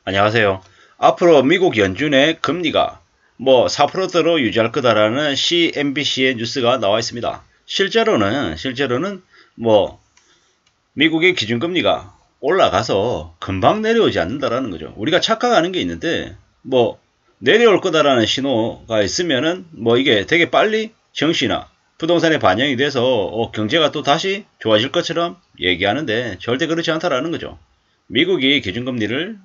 안녕하세요. 앞으로 미국 연준의 금리가 4%대로 유지할 거다라는 CNBC의 뉴스가 나와 있습니다. 실제로는 미국의 기준금리가 올라가서 금방 내려오지 않는다라는 거죠. 우리가 착각하는 게 있는데 내려올 거다라는 신호가 있으면은 이게 되게 빨리 증시나 부동산에 반영이 돼서 경제가 또 다시 좋아질 것처럼 얘기하는데 절대 그렇지 않다라는 거죠. 미국이 기준금리를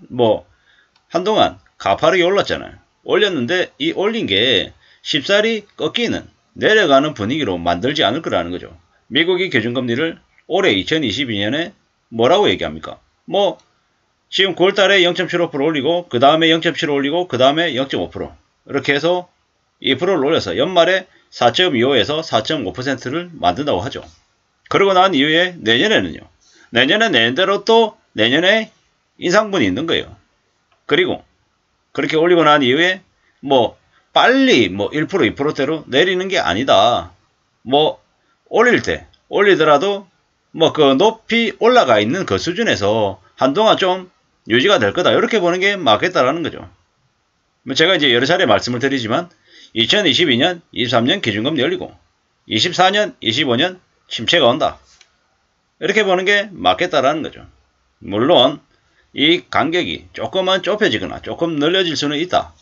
한동안 가파르게 올랐잖아요. 올렸는데 이 올린 게 쉽사리 꺾이는 내려가는 분위기로 만들지 않을 거라는 거죠. 미국이 기준금리를 올해 2022년에 뭐라고 얘기합니까? 지금 9월달에 0.75% 올리고 그 다음에 0.75 올리고 그 다음에 0.5% 이렇게 해서 2%를 올려서 연말에 4.25에서 4.5%를 만든다고 하죠. 그러고 난 이후에 내년에는요. 내년은 내년대로 또 내년에 인상분이 있는 거예요. 그리고 그렇게 올리고 난 이후에 빨리 1% 2%대로 내리는 게 아니다. 올리더라도 그 높이 올라가 있는 그 수준에서 한동안 좀 유지가 될 거다. 이렇게 보는 게 맞겠다라는 거죠. 제가 이제 여러 차례 말씀을 드리지만 2022년, 23년 기준금리 열리고 24년, 25년 침체가 온다. 이렇게 보는 게 맞겠다라는 거죠. 물론 이 간격이 조금만 좁혀지거나 조금 늘려질 수는 있다.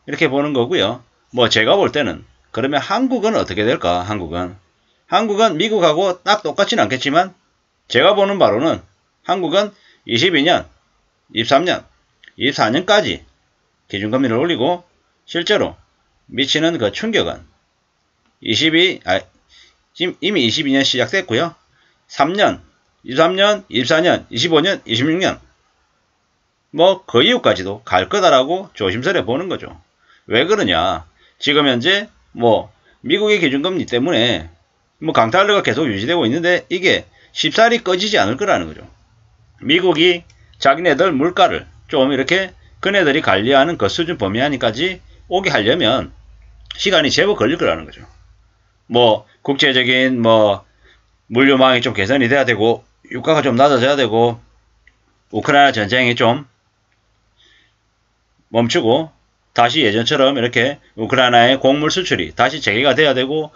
이렇게 보는 거고요. 제가 볼 때는 그러면 한국은 어떻게 될까? 한국은 미국하고 딱 똑같지는 않겠지만 제가 보는 바로는 한국은 22년, 23년, 24년까지 기준금리를 올리고 실제로 미치는 그 충격은 지금 이미 22년 시작됐고요. 3년, 23년, 24년, 25년, 26년 그 이후까지도 갈 거다라고 조심스레 보는 거죠. 왜 그러냐? 지금 현재 미국의 기준금리 때문에 강탈료가 계속 유지되고 있는데 이게 쉽사리 꺼지지 않을 거라는 거죠. 미국이 자기네들 물가를 좀 이렇게 그네들이 관리하는 그 수준 범위 안까지 오게 하려면 시간이 제법 걸릴 거라는 거죠. 국제적인 물류망이 좀 개선이 돼야 되고 유가가 좀 낮아져야 되고 우크라이나 전쟁이 좀 멈추고 다시 예전처럼 이렇게 우크라이나의 곡물 수출이 다시 재개가 돼야 되고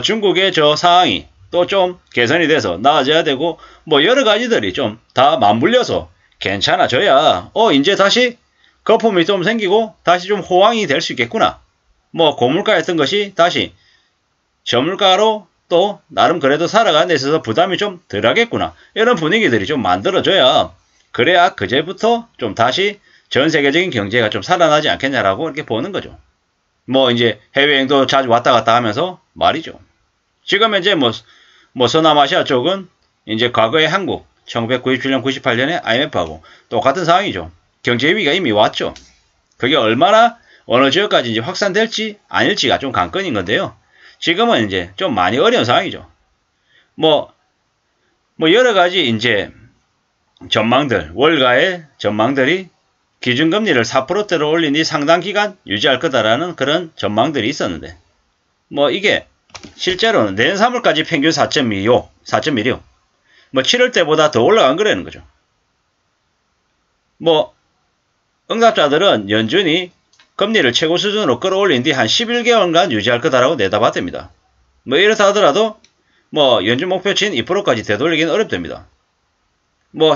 중국의 저 상황이 또 좀 개선이 돼서 나아져야 되고 여러 가지들이 좀 다 맞물려서 괜찮아져야 이제 다시 거품이 좀 생기고 다시 좀 호황이 될 수 있겠구나. 고물가였던 것이 다시 저물가로 또 나름 그래도 살아가는 데 있어서 부담이 좀 덜하겠구나. 이런 분위기들이 좀 만들어져야 그래야 그제부터 좀 다시 전 세계적인 경제가 좀 살아나지 않겠냐라고 이렇게 보는 거죠. 이제 해외여행도 자주 왔다 갔다 하면서 말이죠. 지금 현재 서남아시아 쪽은 이제 과거의 한국 1997년 98년에 IMF하고 똑같은 상황이죠. 경제 위기가 이미 왔죠. 그게 얼마나 어느 지역까지 이제 확산될지 아닐지가 좀 관건인 건데요. 지금은 이제 좀 많이 어려운 상황이죠. 여러 가지 이제 전망들, 월가의 전망들이 기준금리를 4%대로 올린 뒤 상당 기간 유지할 거다라는 그런 전망들이 있었는데 이게 실제로는 내년 3월까지 평균 4.26 7월 때보다 더 올라간 거라는 거죠. 응답자들은 연준이 금리를 최고 수준으로 끌어올린 뒤 한 11개월간 유지할 거다라고 내다봤답니다. 이렇다 하더라도 연준 목표치인 2%까지 되돌리기는 어렵답니다.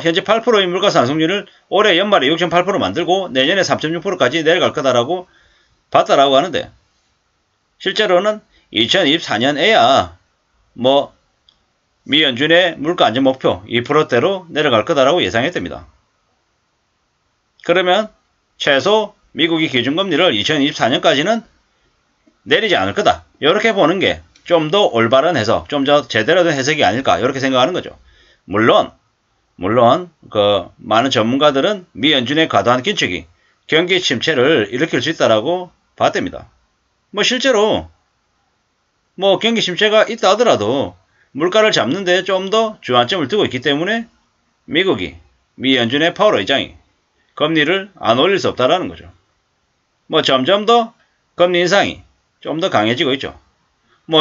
현재 8%인 물가 상승률을 올해 연말에 6.8% 만들고 내년에 3.6%까지 내려갈 거다라고 봤다라고 하는데 실제로는 2024년에야 미 연준의 물가 안정 목표 2%대로 내려갈 거다라고 예상했답니다. 그러면 최소 미국이 기준금리를 2024년까지는 내리지 않을 거다. 이렇게 보는 게 좀 더 올바른 해석, 좀 더 제대로 된 해석이 아닐까 이렇게 생각하는 거죠. 물론 많은 전문가들은 미 연준의 과도한 긴축이 경기 침체를 일으킬 수 있다라고 봤답니다. 실제로 경기 침체가 있다 하더라도 물가를 잡는데 좀 더 주안점을 두고 있기 때문에 미 연준의 파월 의장이 금리를 안 올릴 수 없다라는 거죠. 점점 더 금리 인상이 좀 더 강해지고 있죠.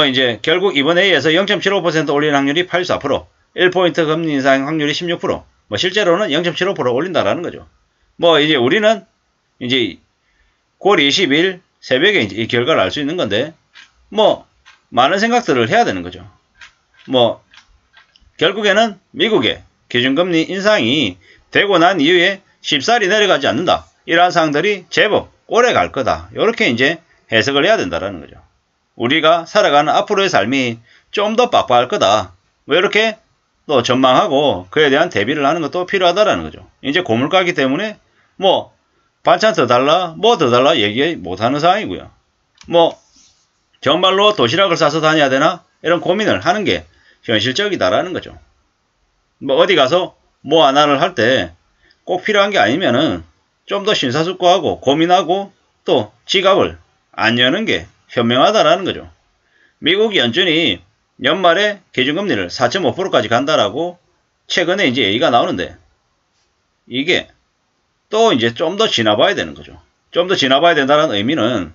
이제 결국 이번 회의에서 0.75% 올리는 확률이 84%, 1포인트 금리 인상 확률이 16%, 실제로는 0.75% 올린다라는 거죠. 이제 우리는 이제 9월 20일 새벽에 이제 이 결과를 알 수 있는 건데, 뭐 많은 생각들을 해야 되는 거죠. 뭐 결국에는 미국의 기준금리 인상이 되고 난 이후에 쉽사리 내려가지 않는다. 이러한 사항들이 제법 오래 갈 거다. 이렇게 이제 해석을 해야 된다라는 거죠. 우리가 살아가는 앞으로의 삶이 좀 더 빡빡할 거다. 뭐 이렇게 또 전망하고 그에 대한 대비를 하는 것도 필요하다라는 거죠. 이제 고물가이기 때문에 뭐 반찬 더 달라 뭐 더 달라 얘기 못하는 상황이고요. 뭐 정말로 도시락을 싸서 다녀야 되나 이런 고민을 하는 게 현실적이다라는 거죠. 뭐 어디 가서 뭐 하나를 할 때 꼭 필요한 게 아니면은 좀 더 심사숙고하고 고민하고 또 지갑을 안 여는 게 현명하다라는 거죠. 미국 연준이 연말에 기준금리를 4.5%까지 간다라고 최근에 이제 얘기가 나오는데, 이게 또 이제 좀 더 지나봐야 되는 거죠. 좀 더 지나봐야 된다는 의미는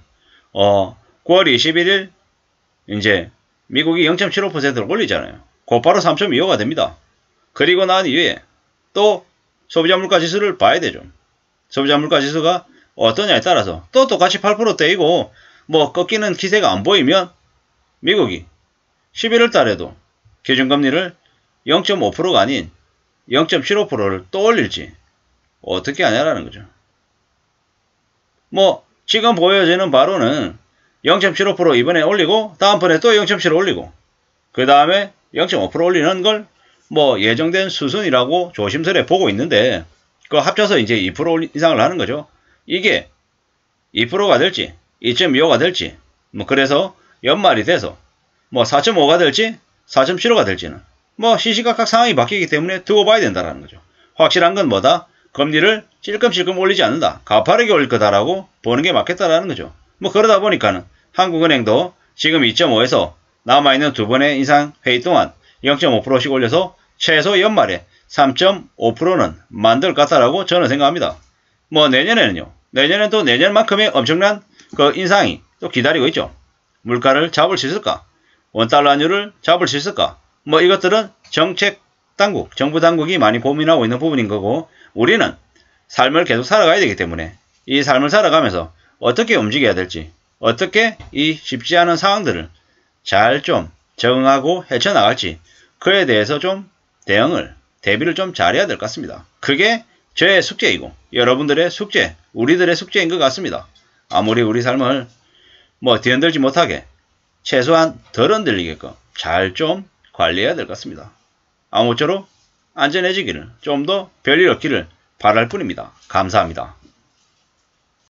9월 21일 이제 미국이 0.75%를 올리잖아요. 곧바로 3.25가 됩니다. 그리고 난 이후에 또 소비자 물가 지수를 봐야 되죠. 소비자 물가 지수가 어떠냐에 따라서 또 똑같이 8%대이고 뭐 꺾이는 기세가 안 보이면 미국이 11월 달에도 기준금리를 0.5%가 아닌 0.75%를 또 올릴지 어떻게 하냐라는 거죠. 뭐 지금 보여지는 바로는 0.75% 이번에 올리고 다음번에 또 0.75 올리고 그 다음에 0.5% 올리는 걸 뭐 예정된 수순이라고 조심스레 보고 있는데, 그거 합쳐서 이제 2% 이상을 하는 거죠. 이게 2%가 될지 2.25가 될지 뭐 그래서 연말이 돼서 뭐 4.5가 될지 4.75가 될지는 뭐 시시각각 상황이 바뀌기 때문에 두고 봐야 된다는 거죠. 확실한 건 뭐다? 금리를 찔끔찔끔 올리지 않는다. 가파르게 올릴 거다라고 보는 게 맞겠다라는 거죠. 뭐 그러다 보니까는 한국은행도 지금 2.5에서 남아있는 두 번의 인상 회의 동안 0.5%씩 올려서 최소 연말에 3.5%는 만들 것 같다라고 저는 생각합니다. 뭐 내년에는요. 내년엔 또 내년만큼의 엄청난 그 인상이 또 기다리고 있죠. 물가를 잡을 수 있을까? 원달러 환율을 잡을 수 있을까? 뭐 이것들은 정책 당국, 정부 당국이 많이 고민하고 있는 부분인 거고, 우리는 삶을 계속 살아가야 되기 때문에 이 삶을 살아가면서 어떻게 움직여야 될지, 어떻게 이 쉽지 않은 상황들을 잘 좀 적응하고 헤쳐나갈지, 그에 대해서 좀 대비를 좀 잘해야 될 것 같습니다. 그게 저의 숙제이고 여러분들의 숙제, 우리들의 숙제인 것 같습니다. 아무리 우리 삶을 뭐 뒤흔들지 못하게 최소한 덜 흔들리게끔 잘 좀 관리해야 될 것 같습니다. 아무쪼록 안전해지기를, 좀 더 별일 없기를 바랄 뿐입니다. 감사합니다.